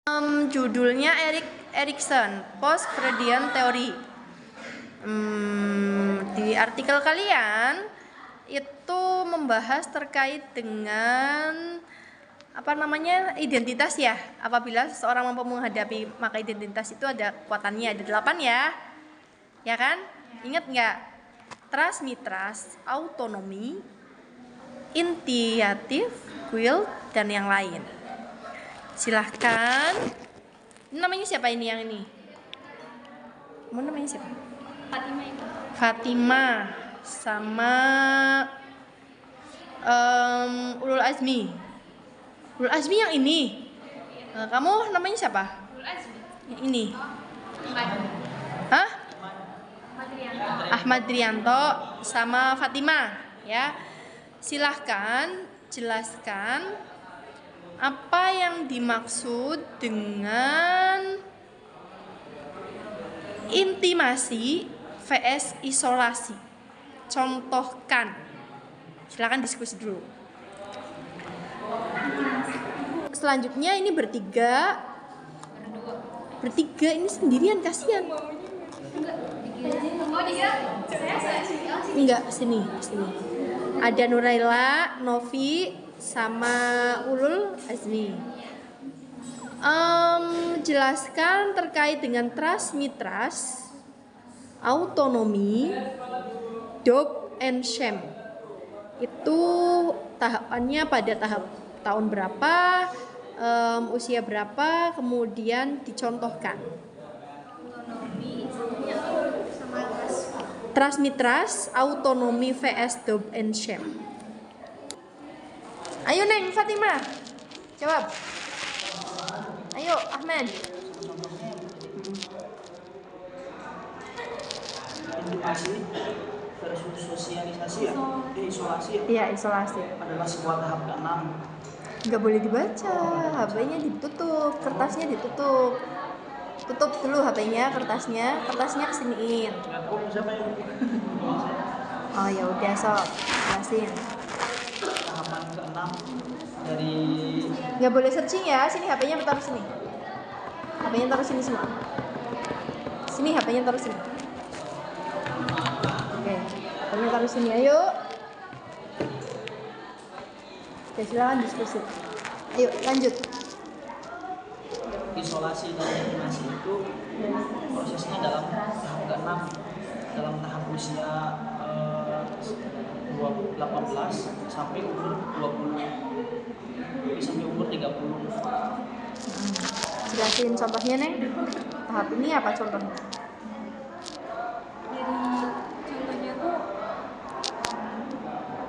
Judulnya Erikson, Post-Freudian Theory. Di artikel kalian itu membahas terkait dengan identitas ya. Apabila seseorang mampu menghadapi, maka identitas itu ada kekuatannya, ada 8 ya. Ya kan? Ingat nggak? Trust, mistrust, autonomi, initiative, will, dan yang lain. Silahkan. Ini namanya siapa ini yang ini? Mau namanya siapa? Fatima itu. Fatima sama Ulul Azmi. Ulul Azmi yang ini. Kamu namanya siapa? Ulul Azmi. Yang ini. Ahmad. Hah? Rianto. Ahmad Rianto sama Fatima ya. Silahkan jelaskan apa yang dimaksud dengan intimasi vs isolasi. Contohkan. Silakan diskusi dulu. Selanjutnya ini bertiga ini sendirian, kasihan. Enggak, sini. Ada Nuraila, Novi, sama Ulul Azmi. Jelaskan terkait dengan trust, mistrust, autonomi, dope and shame. Itu tahapannya pada tahap tahun berapa, usia berapa, kemudian dicontohkan. Trust, mistrust, autonomi vs dope and shame. Ayo Neng, Fatima, jawab. Ayo Ahmad. Intimasi versus sosialisasi ya, isolasi ya. Iya, isolasi. Adalah sebuah tahap ke-6. Nggak boleh dibaca, HP-nya ditutup, kertasnya ditutup. Tutup dulu HP-nya, kertasnya kesiniin. Nggak tahu siapa yang Oh ya udah sok, jelasin. tahapan ke-6 dari Nggak boleh searching ya, sini HP-nya taruh sini. HP-nya taruh sini semua. Sini HP-nya taruh sini. Oke, HP-nya taruh sini, ayo. Oke, silakan diskusi. Ayo lanjut. isolasi dan intimasi itu prosesnya dalam tahap ke-6, dalam tahap usia 18 sampai umur 20 sampai umur 30. Jelasin contohnya Neng. Tahap ini apa contohnya? Jadi contohnya tuh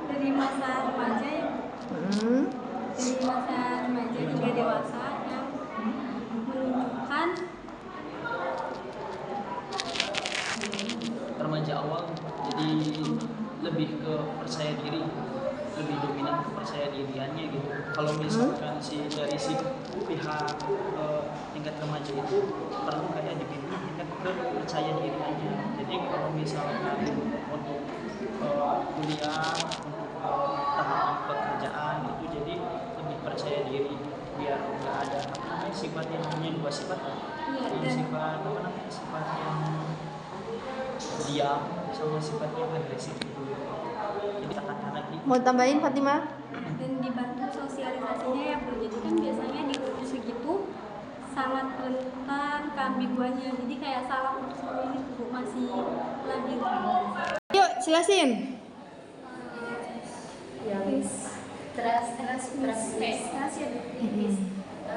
dari masa remaja ya. Dari masa remaja hingga dewasa yang menunjukkan Remaja awal jadi lebih ke percaya diri, lebih dominan ke percaya diriannya gitu. Kalau misalkan dari si pihak tingkat remaja itu perlu kayak dibimbing tingkat ke percaya diri aja. Jadi kalau misalkan untuk kuliah, untuk tahap pekerjaan itu jadi lebih percaya diri biar nggak ada sifat yang punya dua sifat. Sifat yang diam sama sifat yang agresif itu. Jadi katakan lagi. Mau tambahin Fatima? dan dibantu sosialisasinya ya bro. Jadi kan biasanya di umur segitu sangat rentan keambiguannya. Jadi kayak salah untuk sendiri bu, masih labil. Yuk, jelasin. Trust ya,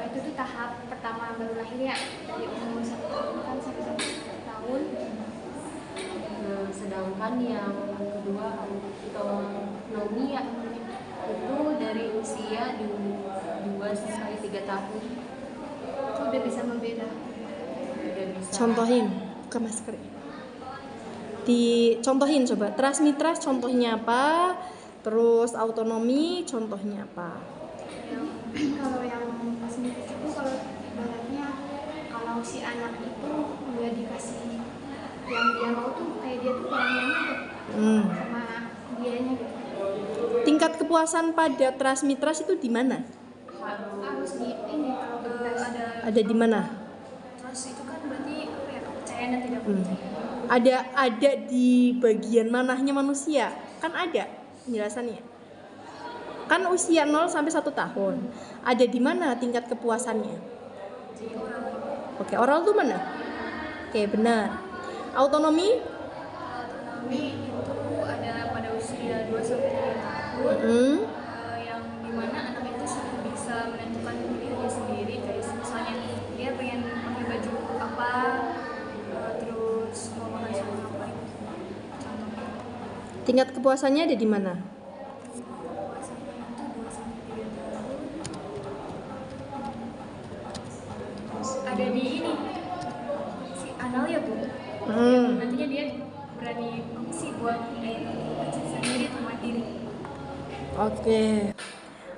itu tuh tahap pertama baru lahir ya, dari umur 1 tahun kan sampai 1 tahun. Sedangkan yang kedua autonomi ya, itu dari usia 2 sampai 3 tahun. Itu udah bisa membeda. Contohin, buka masker. Dicontohin coba. Trust, mistrust contohnya apa? Terus autonomi contohnya apa? Kalau yang pas mitrus itu, kalau ibaratnya kalau si anak itu nggak dikasih yang dia mau tuh, kayak dia tuh kurang nyaman sama dianya gitu. Tingkat kepuasan pada trust, mistrust itu di mana? Harus di ini kalau bebas. Ada di mana? Trust itu kan berarti apa ya, kepercayaan dan tidak Hmm. percaya. Ada di bagian mananya manusia? Kan ada penjelasannya. Kan usia 0 sampai 1 tahun. Ada di mana tingkat kepuasannya? Di oral. Oke, oral tuh mana? Oke, benar. Autonomi? Autonomi itu ada pada usia 2 sampai 3 tahun. Yang dimana anak itu sudah bisa menentukan pilihannya sendiri, kayak misalnya dia pengen pakai baju apa, terus mau makan siang apa itu contohnya. Tingkat kepuasannya ada di mana? Puasanya itu 2 sampai 3 tahun. Ada di ini si anal ya Bu. Nantinya dia berani sih buat sendiri atau mandiri.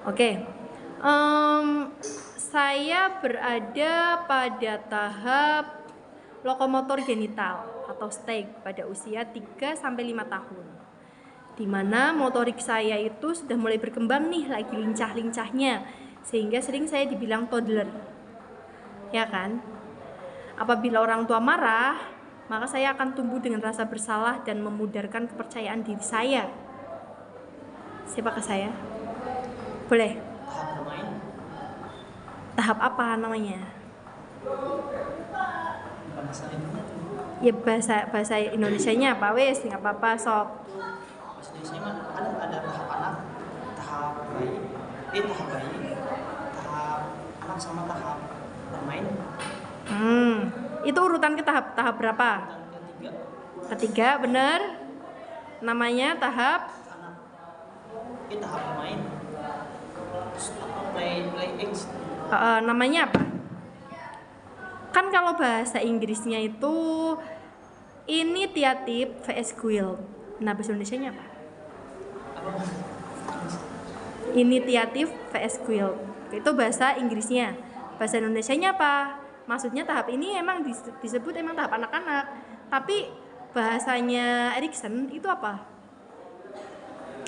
Oke. Saya berada pada tahap lokomotor genital atau steg pada usia 3 sampai 5 tahun. Di mana motorik saya itu sudah mulai berkembang nih, lagi lincah-lincahnya, sehingga sering saya dibilang toddler. Ya kan? Apabila orang tua marah, maka saya akan tumbuh dengan rasa bersalah dan memudarkan kepercayaan diri saya. Siapakah saya? Boleh? Tahap bermain. Tahap apa namanya? Bahasa Indonesia tuh. Ya bahasa Indonesianya apa wes, nggak apa-apa sok. Bahasa Indonesia mah ada tahap anak, tahap bayi, tahap anak sama tahap bermain. Itu urutan ke tahap berapa? Dan ketiga Ketiga, bener. Namanya tahap anak. Tahap bermain. Terus apa play age. namanya apa? Kan kalau bahasa Inggrisnya itu initiative vs guilt. Nah, bahasa Indonesianya apa? Initiative vs guilt. Itu bahasa Inggrisnya. Bahasa Indonesianya apa? Maksudnya tahap ini emang disebut emang tahap anak-anak. Tapi bahasanya Erikson itu apa?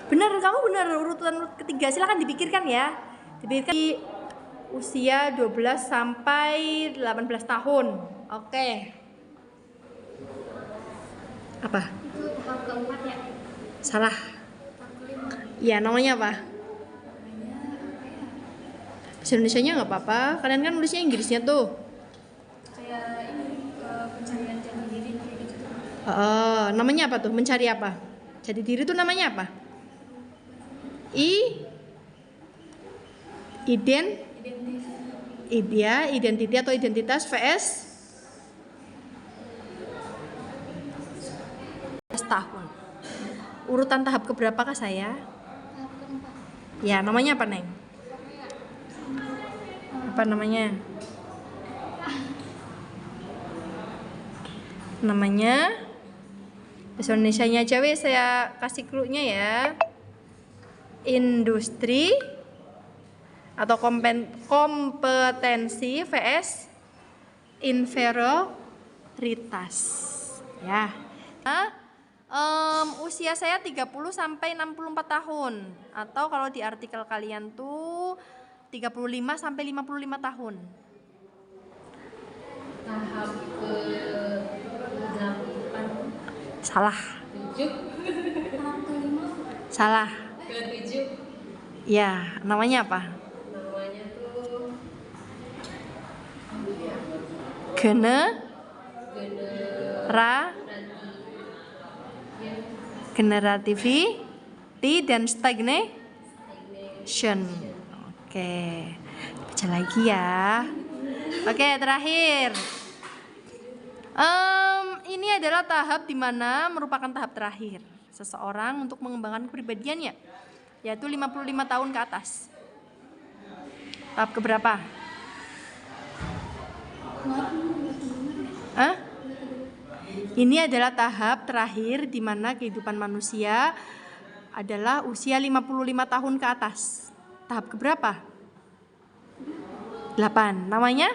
Benar, kamu benar, urutan ketiga. Silakan dipikirkan ya. Dipikirkan di usia 12 sampai 18 tahun. Oke. Apa? Itu tahap keempat ya. Salah. Tahap kelima. Ya, namanya apa? Namanya apa ya? Bahasa Indonesianya nggak apa-apa. Kalian kan nulisnya Inggrisnya tuh. Kayak ini pencarian jati diri kayak gitu. Namanya apa tuh? Mencari apa? Jati diri tuh namanya apa? Identiti atau identitas vs tahun. Urutan tahap keberapakah saya? Tahap keempat. Ya, namanya apa, Neng? Apa namanya? Namanya bahasa Indonesianya aja weh, saya kasih clue-nya ya. Industri atau kompetensi vs inferioritas. Ya. Usia saya 30 sampai 64 tahun, atau kalau di artikel kalian tuh 35 sampai 55 tahun. Tahap ke-8 Salah. 7 Tahap kelima. Salah. ke-7 Ya, namanya apa? namanya tuh Generativity dan stagnation. Oke, baca lagi ya. Oke, terakhir. Ini adalah tahap dimana merupakan tahap terakhir seseorang untuk mengembangkan kepribadiannya, yaitu 55 tahun ke atas. Tahap keberapa? Ini adalah tahap terakhir di mana kehidupan manusia adalah usia 55 tahun ke atas. Tahap keberapa? 8. Namanya?